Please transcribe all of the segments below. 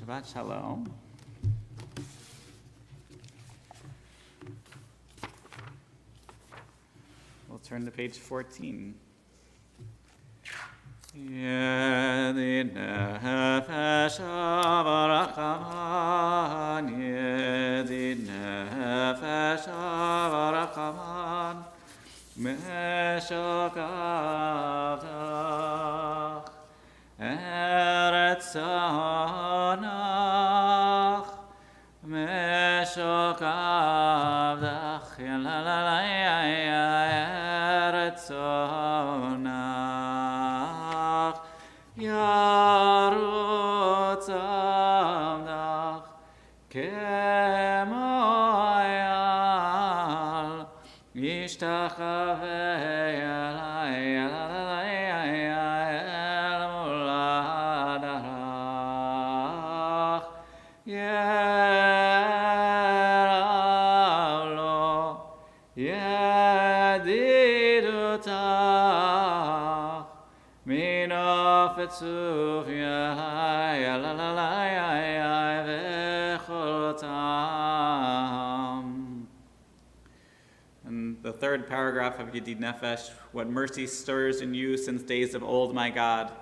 Shabbat Shalom. We'll turn to page 14. Yedi nefesh avarachaman, Yedi nefesh avarachaman, Meshok avdach, Eretz anach, Meshok avdach, Eretz anach, Yarutz avdach, Kemoyal, Ishtachavei elai el muladarach, Yeralo, Yedidutach, Minofetzuv yahai elalai vechotam. And the third paragraph of Yedid Nefesh, what mercy stirs in you since days of old, my God.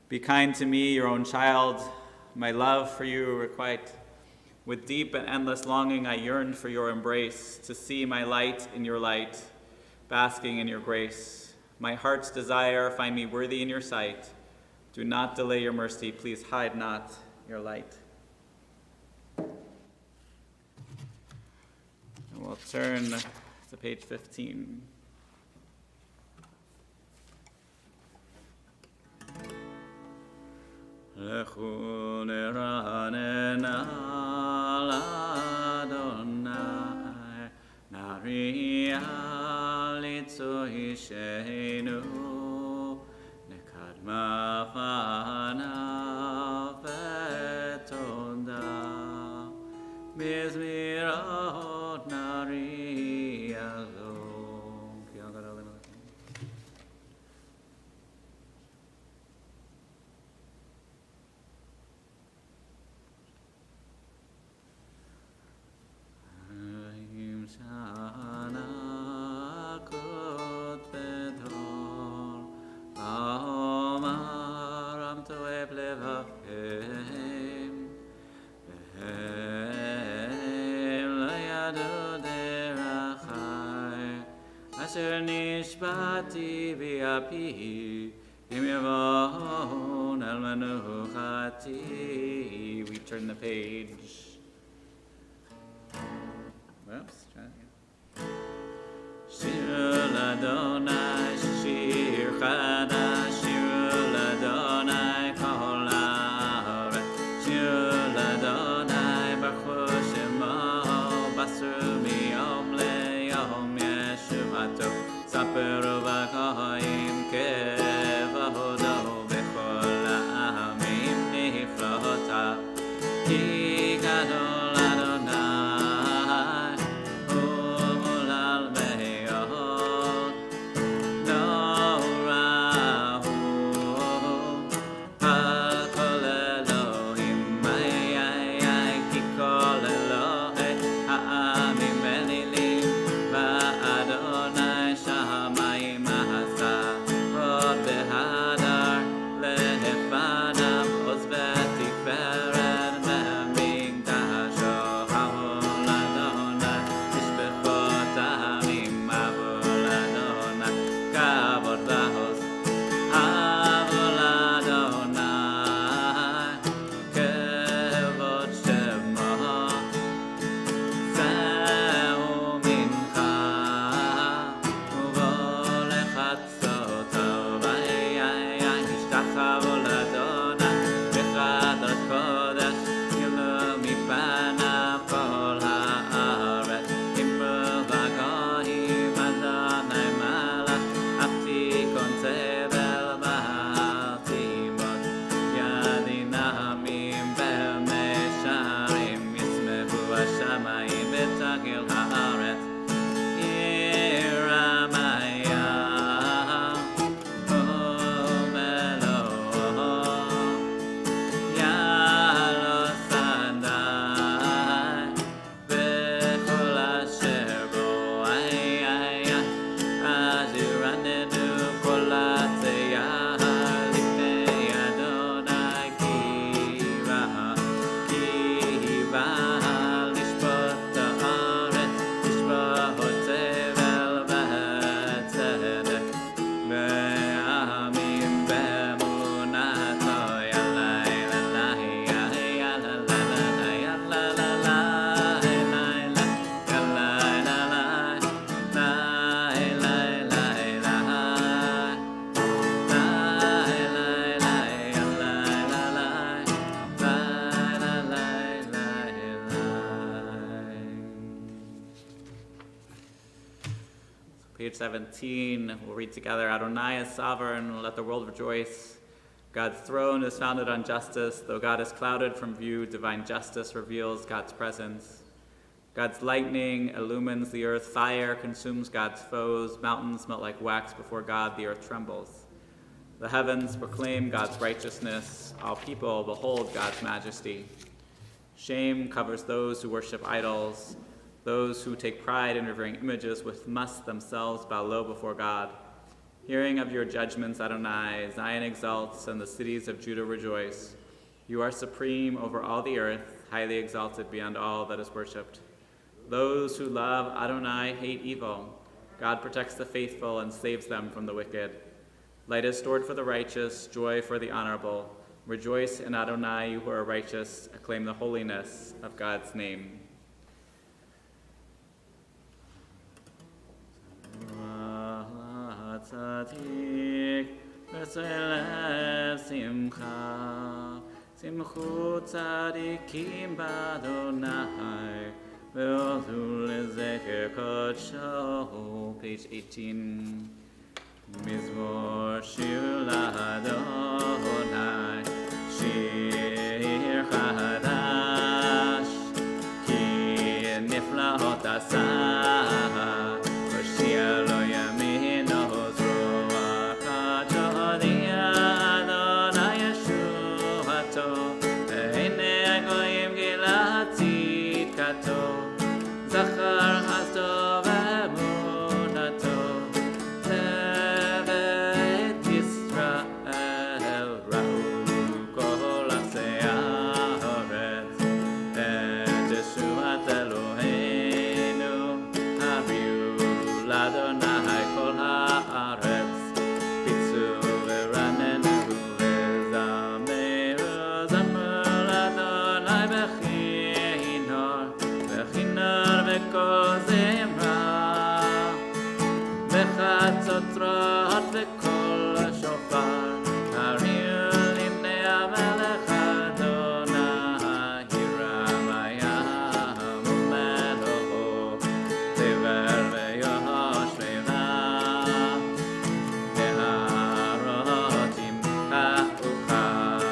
Be kind to me, your own child. My love for you requite. With deep and endless longing, I yearned for your embrace, to see my light in your light, basking in your grace. My heart's desire, find me worthy in your sight. Do not delay your mercy, please hide not your light. And we'll turn to page 15. Lechu neranena l'Adonai, nariya litzohishenu, nekadma fanav vetoda, mizmirot nariya lo. Asher nishbati v'api im yavon al manuchati. We turn the page. Whoops, try it again. Shir l'Adonai, shir chadash, shir l'Adonai kol haaretz, shir l'Adonai baruch shemo, basru miyom leyom yeshuvato, saperu v'koyim kevodo b'chol ha'amim niflotav, ki gadol Adonai, umul al me'ot, no page 17. We'll read together, Adonai is sovereign, let the world rejoice. God's throne is founded on justice. Though God is clouded from view, divine justice reveals God's presence. God's lightning illumines the earth. Fire consumes God's foes. Mountains melt like wax before God. The earth trembles. The heavens proclaim God's righteousness. All people behold God's majesty. Shame covers those who worship idols. Those who take pride in revering images must themselves bow low before God. Hearing of your judgments, Adonai, Zion exalts and the cities of Judah rejoice. You are supreme over all the earth, highly exalted beyond all that is worshipped. Those who love Adonai hate evil. God protects the faithful and saves them from the wicked. Light is stored for the righteous, joy for the honorable. Rejoice in Adonai, you who are righteous. Acclaim the holiness of God's name. Tzadik, v'tzelev simcha, simchu tzadikim b'Adonai, v'odu lezeker kodsho. Page 18. Mizmor shir l'Adonai, shir chadash, ki niflaot asah, v'shir lo yamino zroa kachodi Adonai yeshuato, ve'enei goyim gilad tzidkato, zachar chasdo ve'emunato, levet Yisrael ra'u kol asei haaretz, et Yeshuat Eloheinu habiu l'Adonai kol haaretz, pitzu v'ranenu v'zameru zamer l'Adonai b'chinor v'kol zimra, v'chatzotrot v'kol shofar, hariu l'ibnei hamelech Adonai, hiram hayam u'meloho, diver v'yoshvena, v'harotim ha'uchav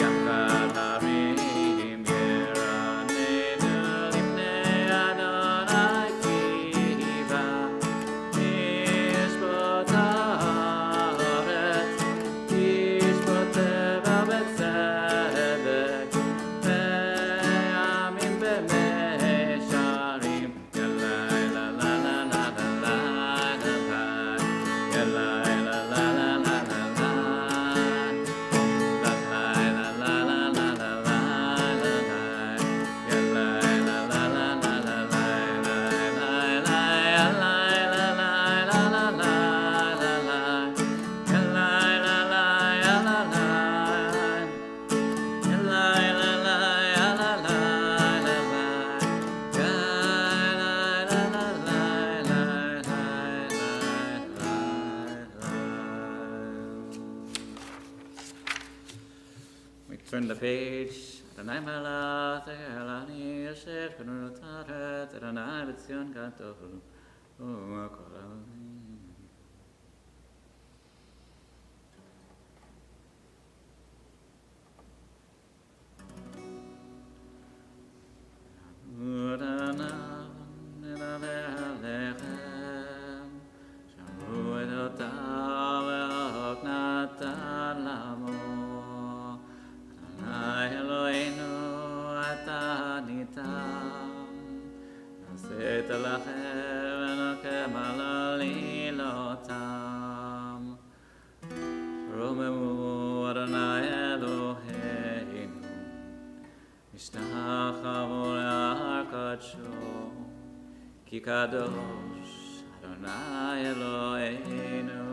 yachad harim, yeranenu l'ibnei Adonai kiva, yishbot haaretz, yishbot teva b'tzedek, ve'yamim b'meisharim, yalai la la la la la la la la, yalai la la la la la la, yalai la la la la la la la, yalai la la la la la la la, yalai la la la la la la, yalai la la la la la, yalai la la la la la, we turn the page. Adonai melech elani asher kanu taret, Adonai b'tzion gadol u'kol ha'olim. Adonai elave alechem, shamu edotav ve'ok natan lamo. Adonai Eloheinu ata nitam, naseta lachem v'nokem al alilotam. Romemu Adonai Eloheinu, mishtachavo le'ar kadsho, ki kadosh Adonai Eloheinu.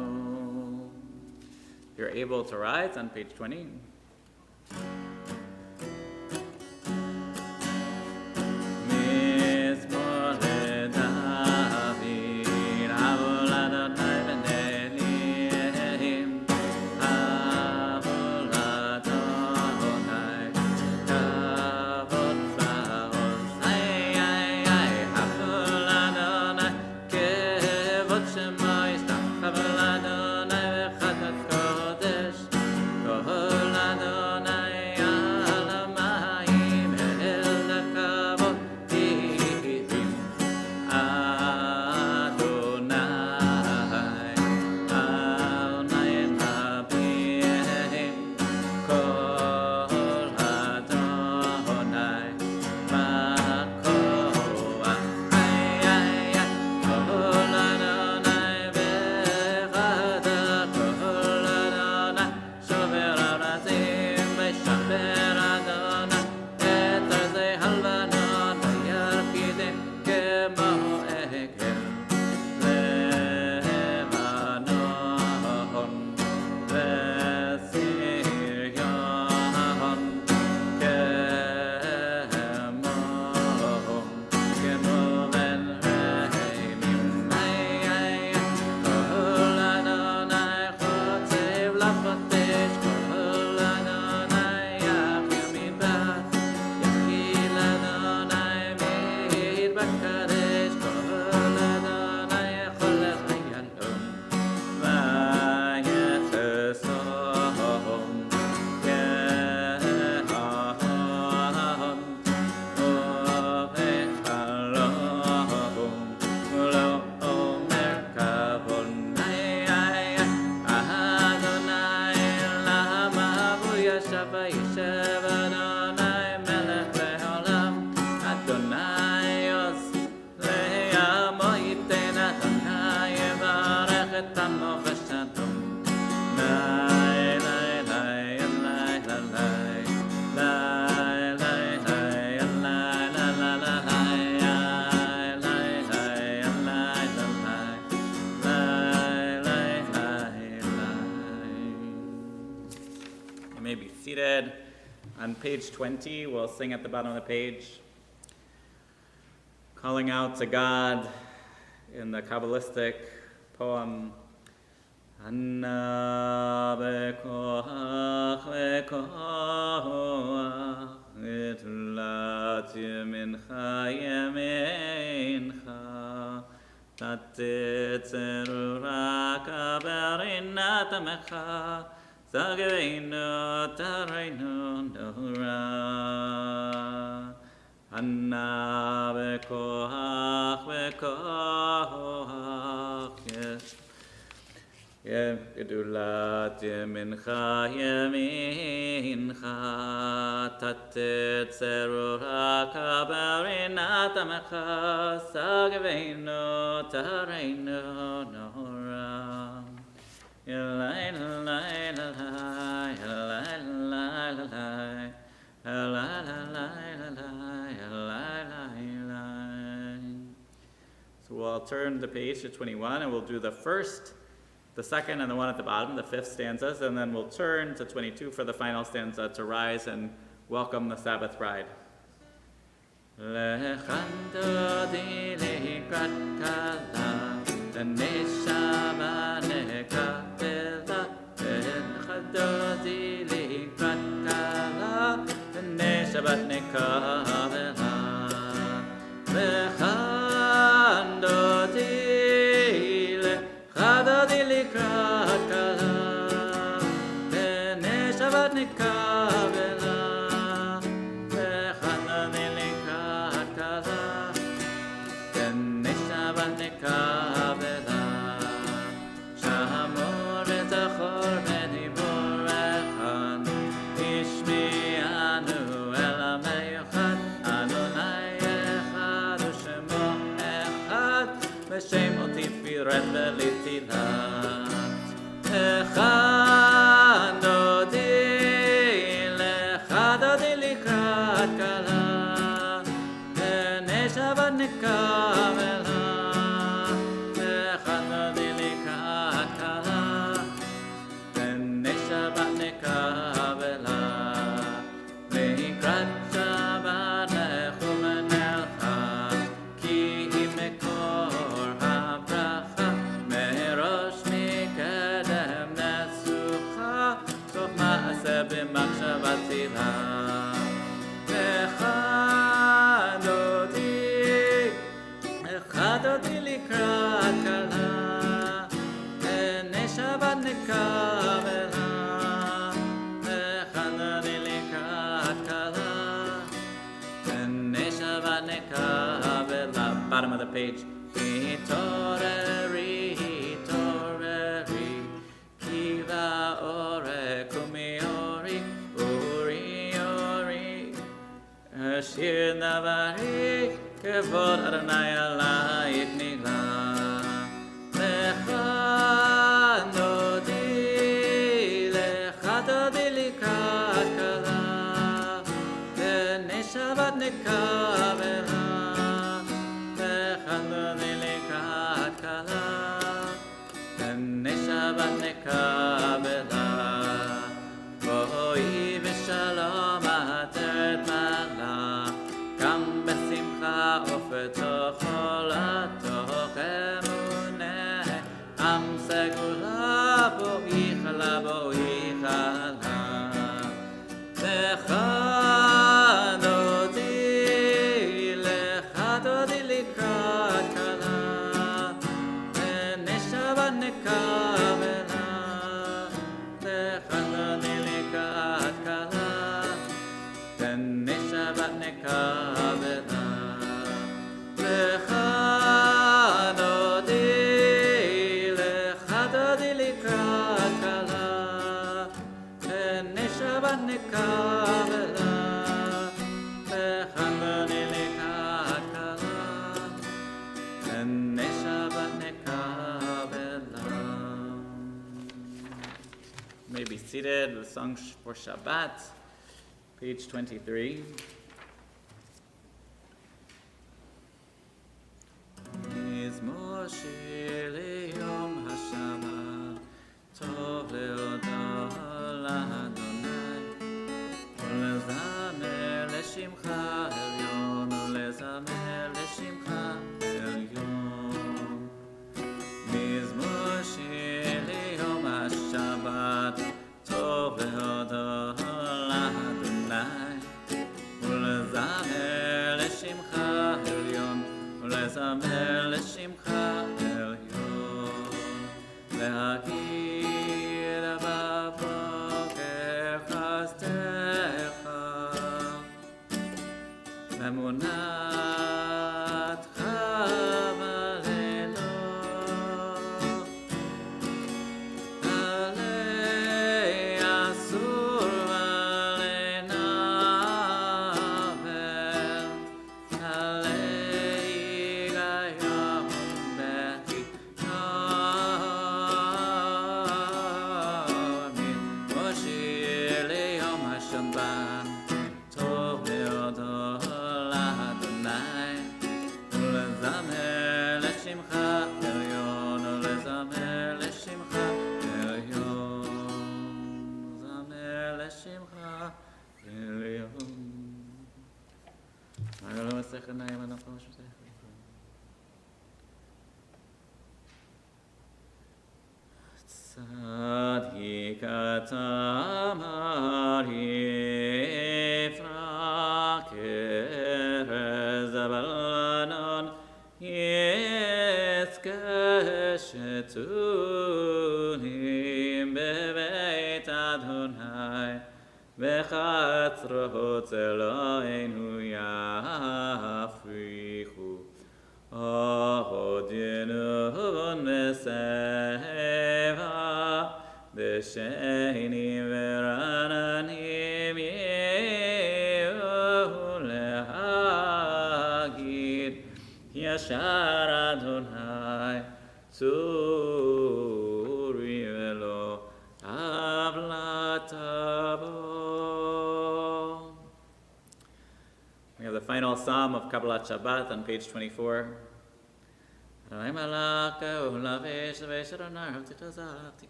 If you're able to rise on page 20. Mizmor leDavid, Avol Adonai v'nelim, Avol Adonai, kavod v'aoz, Avol Adonai, kevod shema You may be seated. On page 20, we'll sing at the bottom of the page, calling out to God in the Kabbalistic poem, Anna bekoach bekoach etlat yemincha yemincha tatetzeru raka berinat amecha zageinu tareinu nora Anna bekoach bekoach Gedulat yemincha yemincha tatetzeru raka berinat amecha zageinu tareinu nora Elai elai elai elai elai elai. So we'll turn the page to 21 and we'll do the first, the second, and the one at the bottom, the fifth stanzas, and then we'll turn to 22 for the final stanza to rise and welcome the Sabbath bride. Lechando di likrat kala, neshama nekabela, lechando di likrat kala, neshabat nekabela, lechando di lechando di likrat kala, neshabat nekabela. Bottom of the page. Hitoreri, hitoreri, kiva ore kumiori, uri ori, shir navari, kevod Adonai alayik nigla, lechando di likrat kala, neshavat nekavela. Neshabat nekabela, boi v'shalom ateret mala, gam besimcha ufetoch olatoch emuneh, am segula boichala boichala, lechadodi likrat kala, neshabat nekabela, lechadodi likrat kala, neshabat nekabela, lechadodi likrat kala, neshabat nekabela, lechadodi likrat kala, neshabat nekabela. You may be seated. The song for Shabbat, page 23. Mizmor shir liyom hashabbat, tov leodol Adonai. Tzadikatamar Yifra Kerez Abalanon Yitzkeshetunim Bebeit Adonai Bechatzrot Eloheinu Yafrichu Ahodinun Meseva B'Sheinim V'Rananim Yehu Lehagid Yashar Adonai Tzuri V'Lo Avlatavo. We have the final psalm of Kabbalat Shabbat on page 24.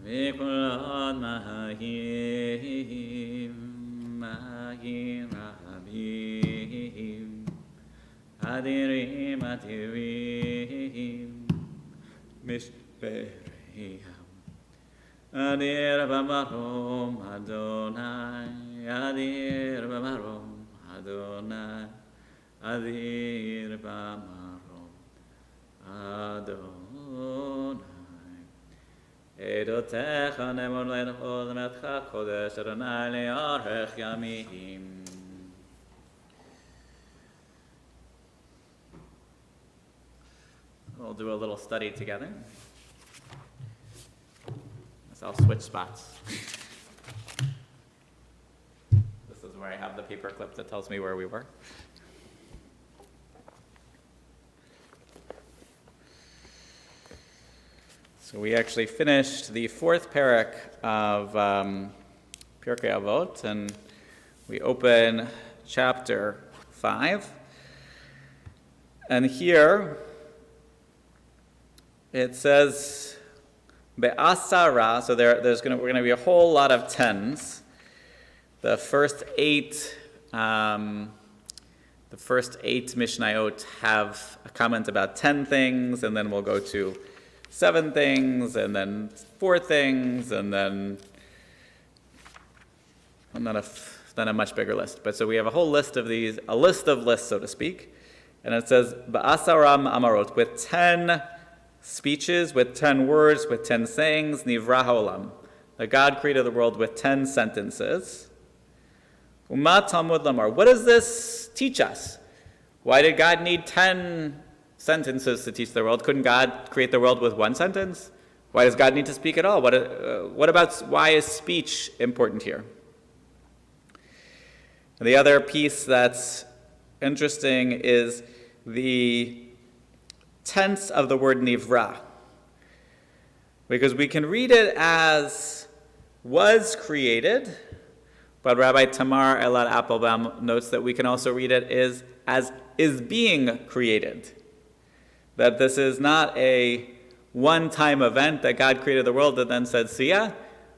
V'kulot mahim, mahim rabim, adirim adirim, mishperiyam. Adir b'marom Adonai, Adir b'marom Adonai, Adir b'marom Adonai. Edotecha nemor le'nachod metcha kodesh Adonai le'arech yamim. We'll do a little study together. I'll switch spots. This is where I have the paper clip that tells me where we were. So we actually finished the fourth parak of Pirkei Avot, and we open chapter 5. And here it says Be'asara, so we're going to be a whole lot of tens. The first eight Mishnayot have a comment about 10 things, and then we'll go to 7 things, and then 4 things, and then a much bigger list. But so we have a whole list of these, a list of lists, so to speak. And it says Ba'asaram Amarot, with 10 speeches, with 10 words, with 10 sayings, Nivra Ha'olam. That God created the world with 10 sentences. Uma Talmud Lamar. What does this teach us? Why did God need 10 sentences to teach the world? Couldn't God create the world with 1 sentence? Why does God need to speak at all? Why is speech important here? And the other piece that's interesting is the tense of the word nivra, because we can read it as was created, but Rabbi Tamar Elad Applebaum notes that we can also read it as is being created, that this is not a one-time event that God created the world and then said see ya,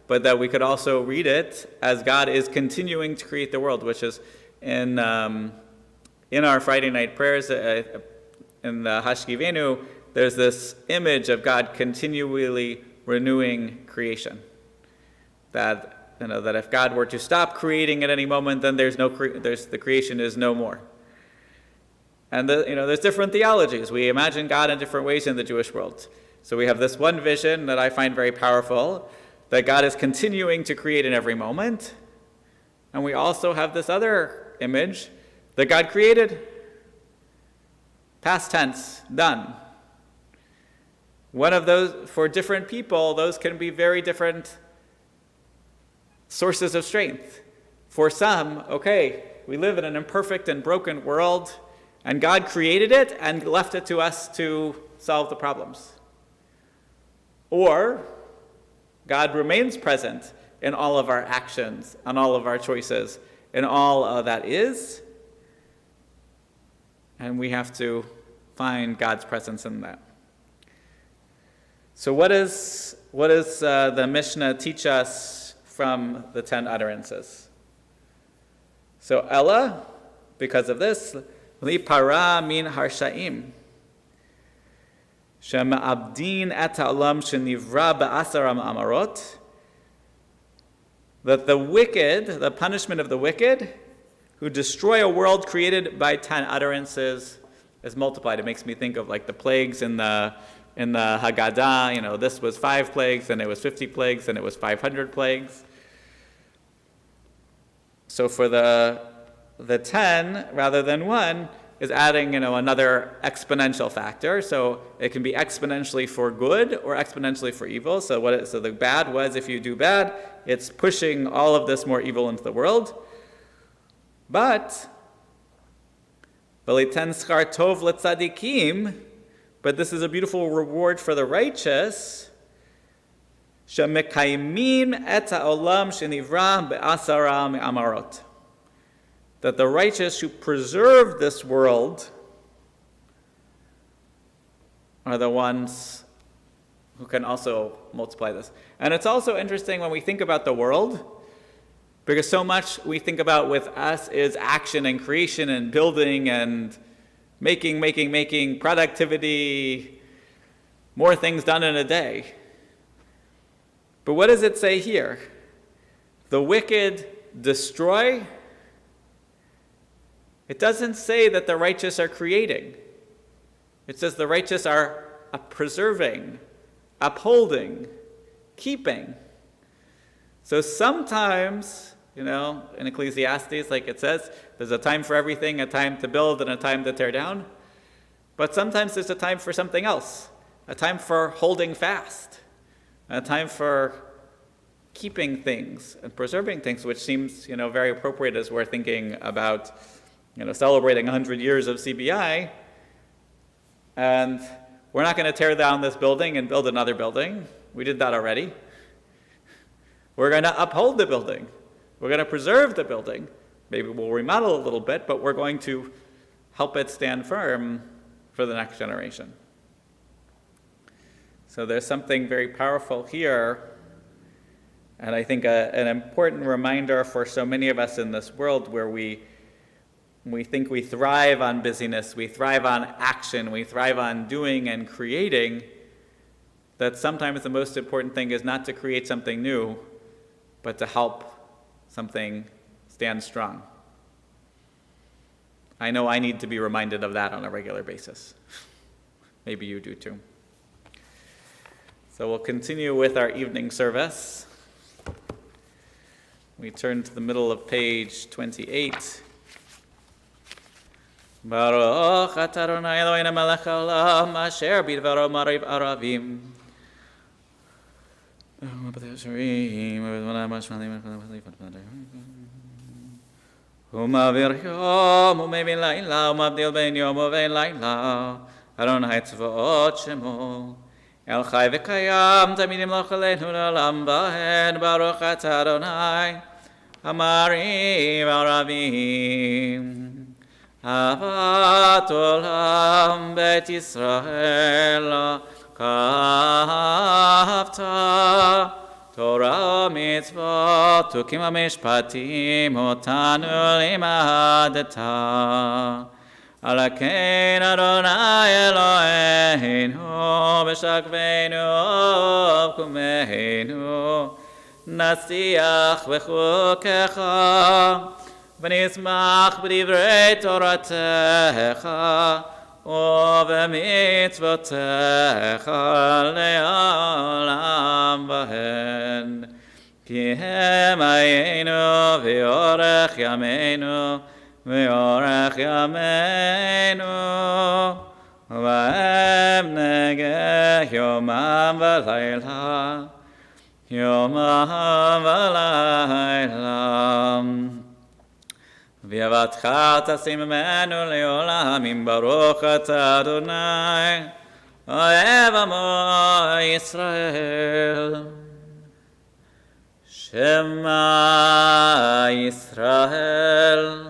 but that we could also read it as God is continuing to create the world, which is in our Friday night prayers in the Hashkivenu, there's this image of God continually renewing creation. That if God were to stop creating at any moment, then the creation is no more. And there's different theologies. We imagine God in different ways in the Jewish world. So we have this one vision that I find very powerful, that God is continuing to create in every moment. And we also have this other image that God created. Past tense, done. One of those, for different people, those can be very different sources of strength. For some, okay, we live in an imperfect and broken world, and God created it and left it to us to solve the problems. Or, God remains present in all of our actions, and all of our choices, in all that is, and we have to find God's presence in that. So what does the Mishnah teach us from the 10 utterances? So Ella, because of this, li para min harshaim. Shema'abdin et ha'olam shenivra ba'asaram amarot. That the wicked, the punishment of the wicked, who destroy a world created by 10 utterances, is multiplied. It makes me think of like the plagues in the Haggadah. This was 5 plagues, and it was 50 plagues, and it was 500 plagues. So for the 10 rather than 1 is adding another exponential factor. So it can be exponentially for good or exponentially for evil. So the bad was, if you do bad, it's pushing all of this more evil into the world. But this is a beautiful reward for the righteous. That the righteous who preserve this world are the ones who can also multiply this. And it's also interesting when we think about the world, because so much we think about with us is action and creation and building and making, productivity, more things done in a day. But what does it say here? The wicked destroy. It doesn't say that the righteous are creating. It says the righteous are preserving, upholding, keeping. So sometimes, in Ecclesiastes, like it says, there's a time for everything, a time to build and a time to tear down. But sometimes there's a time for something else, a time for holding fast, a time for keeping things and preserving things, which seems, very appropriate as we're thinking about, celebrating 100 years of CBI. And we're not going to tear down this building and build another building. We did that already. We're going to uphold the building. We're going to preserve the building. Maybe we'll remodel a little bit, but we're going to help it stand firm for the next generation. So there's something very powerful here, and I think an important reminder for so many of us in this world where we think we thrive on busyness, we thrive on action, we thrive on doing and creating, that sometimes the most important thing is not to create something new, but to help something stand strong. I know I need to be reminded of that on a regular basis. Maybe you do too. So we'll continue with our evening service. We turn to the middle of page 28. Baruch atah Adonai Eloheinu melech haolam asher bidvaro mariv aravim. ומעביר יום ומבין לילה ומבדיל בין יום ובין לילה אדוני צבאות שמו אל חי וקיים תמיד ימלוך עלינו לעולם ועד ברוך אתה אדוני המריב ערבים אהבת עולם בית ישראל קהבת תורה ומצוות חוקים ומשפטים אותנו לימדת על כן אדוני אלוהינו בשכבנו ובקומנו נשיח בחוקיך ונשמח בדברי תורתך ובמצוותיך לעולם ועד כי הם היינו ואורך ימינו ואורך ימינו והם נגח יומם ולילה יומם ולילה ואהבתך תשים ממנו לעולמים ברוך אתה אדוני אוהב עמו ישראל שמע ישראל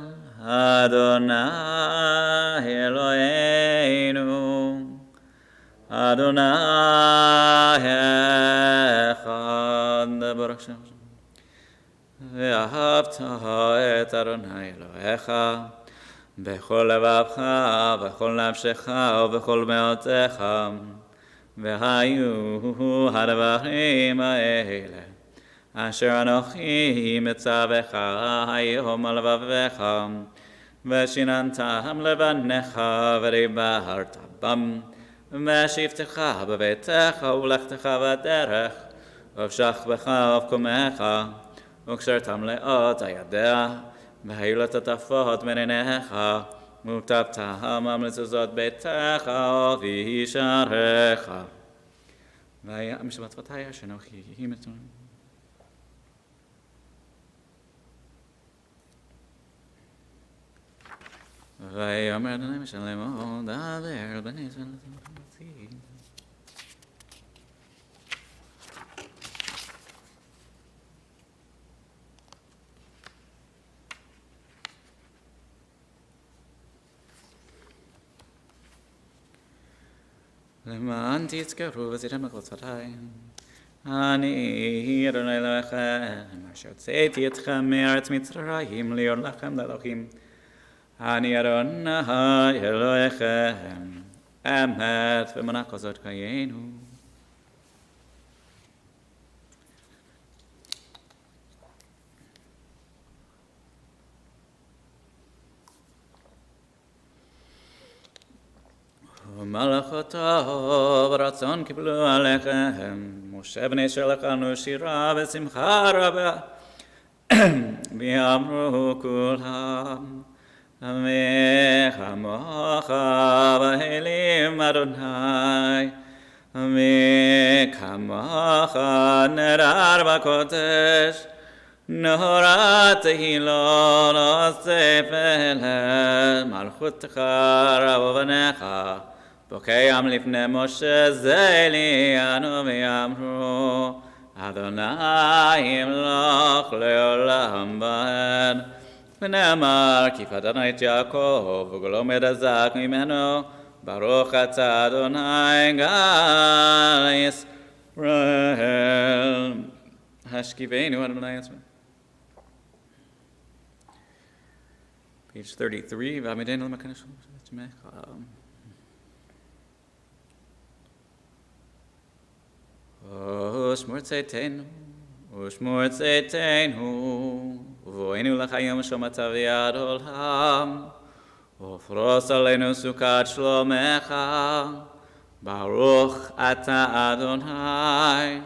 אדוני אלוהינו אדוני אחד ברוך שם ואהבת את אדוני אלוהיך בכל לבבך וכל נפשך ובכל מאודך, והיו הדברים האלה אשר אנוכי מצווך היום על לבבך, ושיננתם לבניך ודיברת בם, ושבתך בביתך ולכתך בדרך, ובשכבך ובקומך, וקשרתם לאות הידע, והיו לטטפות בין עיניך, וכתבתם על מזוזות ביתך ובישעריך. והיה משפטי אשר אנוכי מצווה. ויאמר אדוני משלמו, דבר בני ישראל לתמרצים. למען תזכרו וזיתם מחוצותי, אני אדוני אלוהיכם, אשר הוצאתי אתכם מארץ מצרים להיות לכם לאלוהים. אני אדוני אלוהיכם, אמת ואמונה כזאת חיינו. ומלאכותו ברצון קיבלו עליכם, משה בני שלחנו שירה בשמחה רבה, ויאמרו כולם, מי כמוך באלים אדוני, מי כמוך נדר בקודש, נורא תהילות אוסף אליהם, מלכותך רב ובניך, בוקעם לפני משה זה אלינו ויאמרו, אדוני ימלוך לעולם ועד. ונאמר, כי פדנו את יעקב, וגלו מדזק ממנו, ברוך אתה אדוני גל ישראל. השכיבנו אדוני עצמנו. Page 33, ועמידנו למקנה שלום של עצמך. ושמור צאתנו, ושמור צאתנו, ובואנו לך יום שומעת ויד עולם, ופרוס עלינו סוכת שלומך, ברוך אתה אדוני,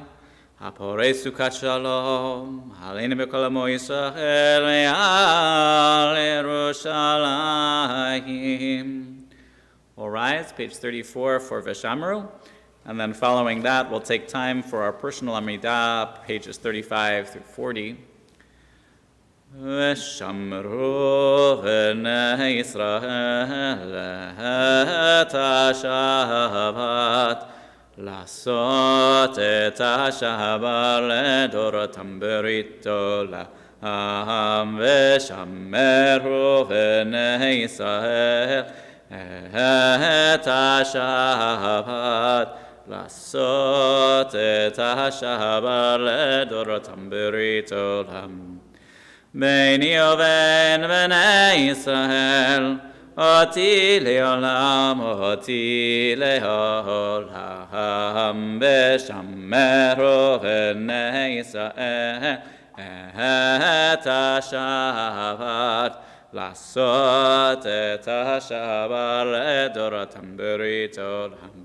הפורש סוכת שלום, עלינו בכל עמו ישראל ועל ירושלים. We'll rise, page 34 for Vishamru. And then following that, we'll take time for our personal Amidah, pages 35 through 40. Veshamru v'nei Yisrael et ha-Shabbat, לעשות את השבת לדורותם בריתו לעם, ושמרו בני ישראל את השבת, לעשות את השבת לדורותם ברית עולם. ביני ובין בני ישראל, אותי לעולם, אותי לעולם, ושמרו בני ישראל את השבת, לעשות את השבת לדורותם ברית עולם.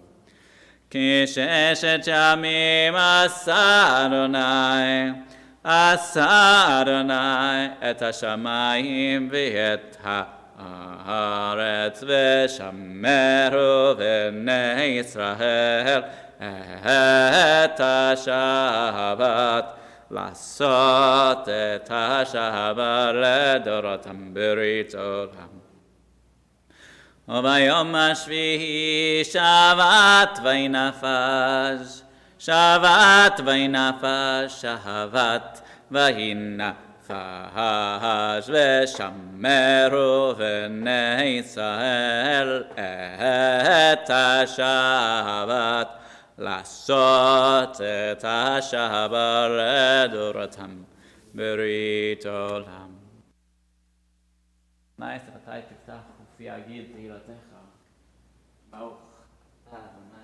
כי ששת ימים עשה אדוני את השמיים ואת הארץ, ושמרו בני ישראל את השבת, לעשות את השבת לדורותם ברית עולם. וביום השביעי שבת וינפש, שבת וינפש, שבת וינפש, ושמרו בני ישראל את השבת, לעשות את השבת לדורותם ברית עולם. מה יש לך תפתח? ויגיד תהילתך. ברוך אתה אדוני.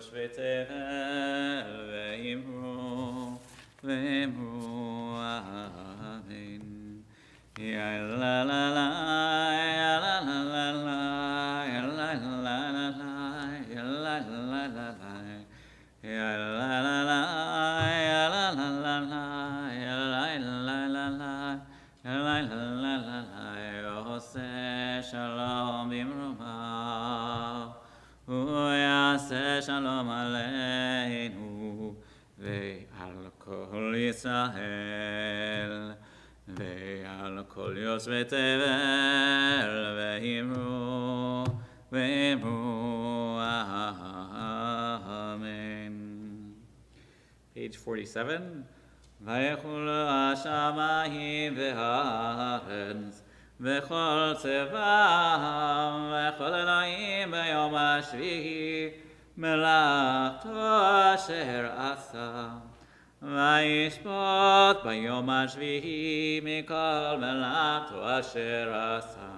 יושבי תבל ואמרו אמן. יא לה לה לה יא לה לה לה לה יא לה לה לה לה יא לה לה לה לה יא לה לה לה יא לה לה לה לה יא לה לה לה לה יא לה לה לה לה עושה שלום במרומיו הוא יעשה שלום עלינו ועל כל ישראל ועל כל יושבי תבל ואמרו אמן. Page 47. ויחולו השמיים והארץ וכל צבאם וכל אלוהים ביום השביעי מלאכתו אשר עשה וישפוט ביום השביעי מכל מלאכתו אשר עשה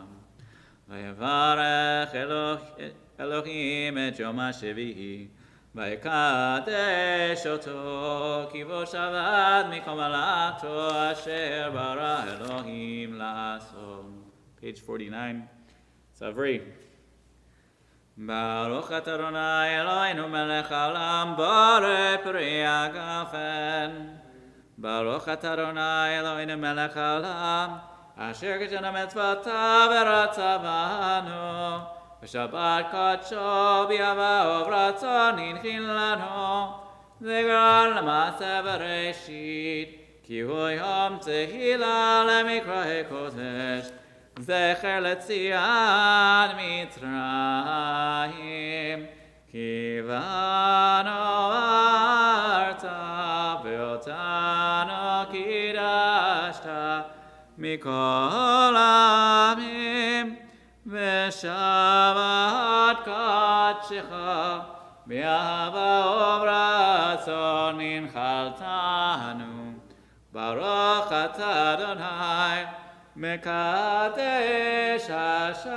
ויברך אלוהים את יום השביעי ויקדש אותו כי בו שבת מכל מלאכתו אשר ברא אלוהים לעשות. Page 49. Savri. ברוך אתה אדוני אלוהינו מלך העולם בורא פרי הגפן. ברוך אתה אדוני אלוהינו מלך העולם אשר קידשנו מצוותיו ורצה בנו ושבת קדשו באהבה וברצון הנחין לנו זכר למעשה בראשית כי הוא יום תהילה למקראי קודש זכר לציון מצרים כי בנו ארת ואותנו קידשת מכל העמים ושבת קדשך באהבה וברצון הנחלתנו ברוך אתה אדוני מקדש השבת.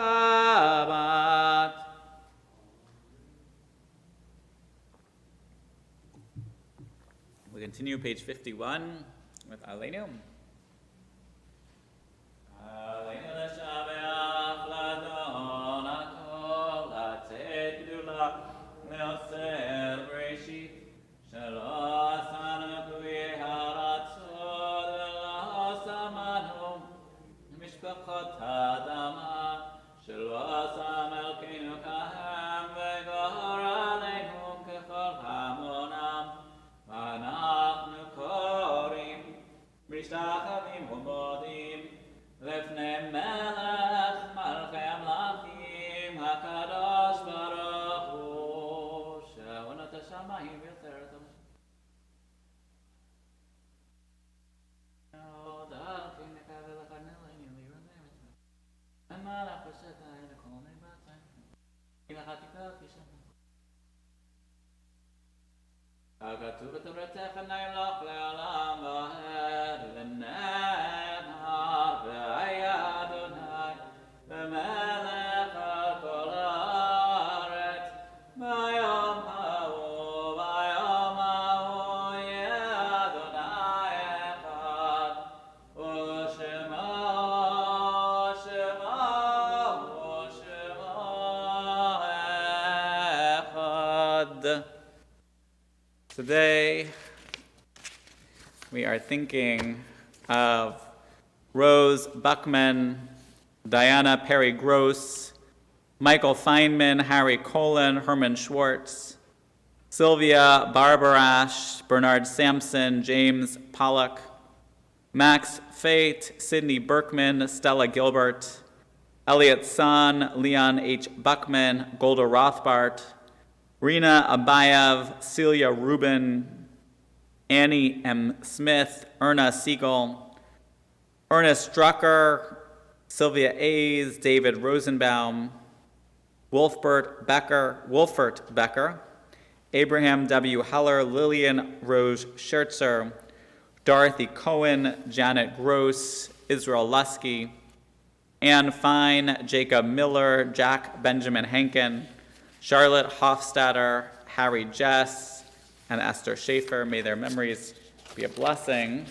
We continue page 51 with Aleinu. Aleinu לשבח לאדון הכל לתת גדולה לעושה בראשית שלום משתחווים ומודים לפני מלך מלכי המלכים הקדוש ברוך הוא שעונות השמיים יוצרת כתוב בתורתך נמלוך לעולם ועד ונאמר והיה אדוני ומלך על כל הארץ ביום ההוא יהיה אדוני אחד ושמו אחד. Today, we are thinking of Rose Buckman, Diana Perry Gross, Michael Feynman, Harry Colin, Herman Schwartz, Sylvia Barbarash, Bernard Sampson, James Pollock, Max Fate, Sidney Berkman, Stella Gilbert, Elliot Son, Leon H. Buckman, Golda Rothbart, Rena Abayev, Celia Rubin, Annie M. Smith, Erna Siegel, Ernest Drucker, Sylvia Ays, David Rosenbaum, Wolfert Becker, Abraham W. Heller, Lillian Rose Schertzer, Dorothy Cohen, Janet Gross, Israel Lusky, Anne Fine, Jacob Miller, Jack Benjamin Henkin, Charlotte Hofstadter, Harry Jess, and Esther Schaefer. May their memories be a blessing.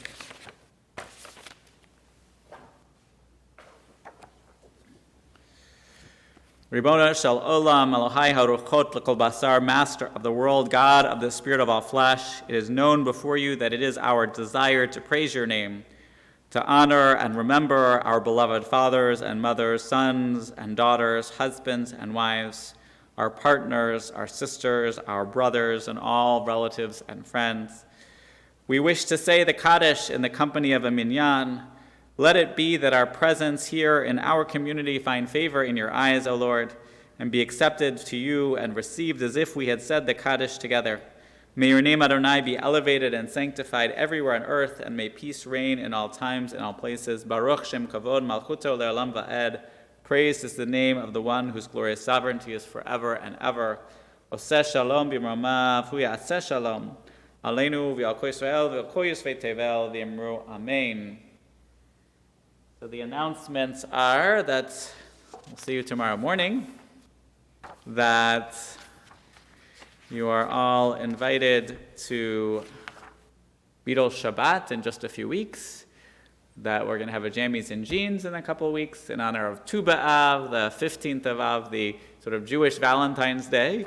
Ribbono shel olam, Elohai haruchot l'kol basar, Master of the world, God of the spirit of all flesh, it is known before you that it is our desire to praise your name, to honor and remember our beloved fathers and mothers, sons and daughters, husbands and wives, our partners, our sisters, our brothers, and all relatives and friends. We wish to say the Kaddish in the company of a minyan. Let it be that our presence here in our community find favor in your eyes, O Lord, and be accepted to you and received as if we had said the Kaddish together. May your name, Adonai, be elevated and sanctified everywhere on earth, and may peace reign in all times and all places. Baruch Shem Kavod Malchuto Le'olam Va'ed. Praise is the name of the one whose glorious sovereignty is forever and ever. Oseh shalom b'mromav, hu ya'aseh shalom. Aleinu v'al kol Yisrael v'al kol Yosvei Tevel v'yamru amen. So the announcements are that we'll see you tomorrow morning, that you are all invited to Beetle Shabbat in just a few weeks, that we're going to have a jammies and jeans in a couple of weeks in honor of Tu B'Av, the 15th of Av, the sort of Jewish Valentine's Day.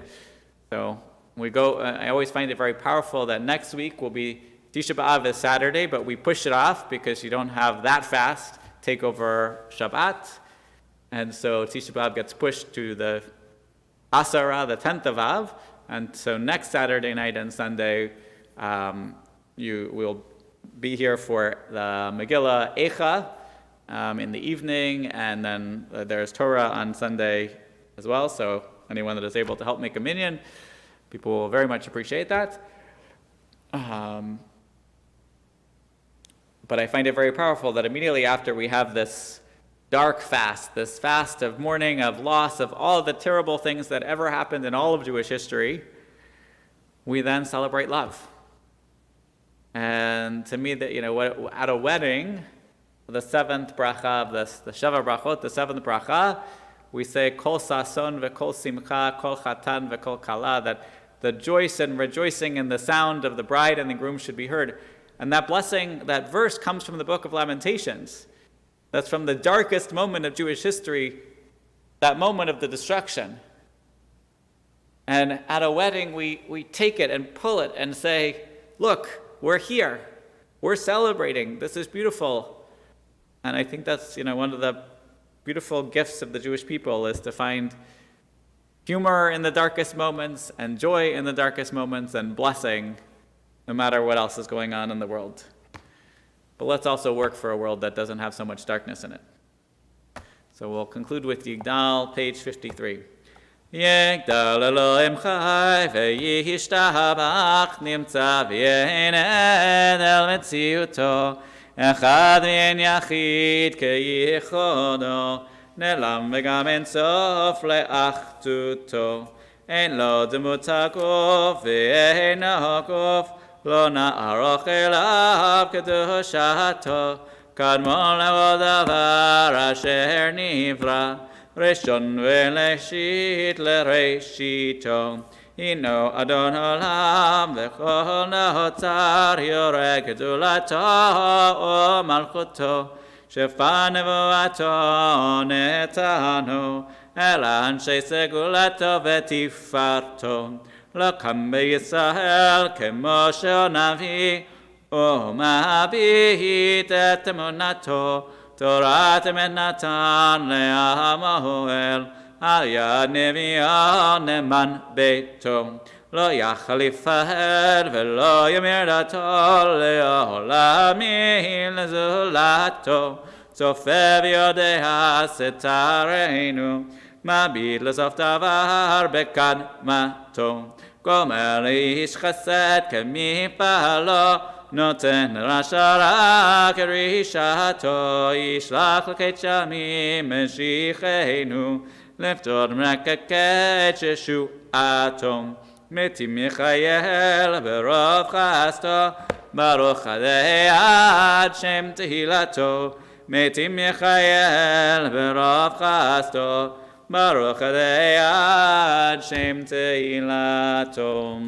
So we go, I always find it very powerful that next week will be Tisha B'Av is Saturday, but we push it off because you don't have that fast take over Shabbat. And so Tisha B'Av gets pushed to the Asara, the 10th of Av. And so next Saturday night and Sunday, you will be here for the Megillah Eicha in the evening, and then there's Torah on Sunday as well, so anyone that is able to help make a minyan, people will very much appreciate that. But I find it very powerful that immediately after we have this dark fast, this fast of mourning, of loss, of all the terrible things that ever happened in all of Jewish history, we then celebrate love. And to me, that at a wedding, the seventh bracha of the Sheva Brachot, the seventh bracha, we say Kol Sason veKol Simcha, Kol Chatan veKol Kala, that the joy and rejoicing in the sound of the bride and the groom should be heard. And that blessing, that verse comes from the book of Lamentations. That's from the darkest moment of Jewish history, that moment of the destruction. And at a wedding, we take it and pull it and say, look, we're here. We're celebrating. This is beautiful. And I think that's, one of the beautiful gifts of the Jewish people is to find humor in the darkest moments and joy in the darkest moments and blessing no matter what else is going on in the world. but let's also work for a world that doesn't have so much darkness in it. So we'll conclude with Yigdal, page 53. Yigdal Elohim chai v'yishtabach nimtza v'yened el metziuto echad v'yen yachid keyichodo nelam v'gam en sof le'achtuto en lo demut haguf v'en haguf lo na'aroch elav kedushato kadmon le'ol davar asher nivra Rishon v'leshit l'reshito Ino Adon Olam v'chol notzar yoreh gedulato u'malchuto shefa nevuato netanu el anshe segulato v'tifarto lo kam b'Yisrael kemo she'onavi u'mabit et emunato Torah temet natan le'amahuel al yad nevi'ah neman beito lo yachalif ahed ve'lo yamir dato le'olamim lezulato tzofeh v'yodea setarenu mabit lesof davar bekadmato gomer ish chesed kemipalo Noten rashara kerishato yishlach l'ket shamim meshichenu leftor mrakaket yeshuato metim Michael berov chasto baruch adei ad shem tehilato metim Michael berov chasto baruch adei ad shem tehilato.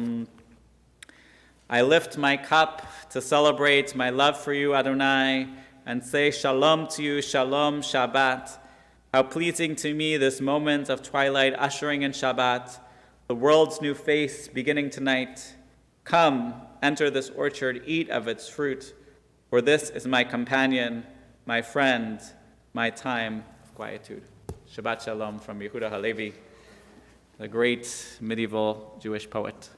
I lift my cup to celebrate my love for you, Adonai, and say shalom to you, shalom, Shabbat. How pleasing to me this moment of twilight ushering in Shabbat, the world's new face beginning tonight. Come, enter this orchard, eat of its fruit, for this is my companion, my friend, my time of quietude. Shabbat shalom from Yehuda Halevi, the great medieval Jewish poet.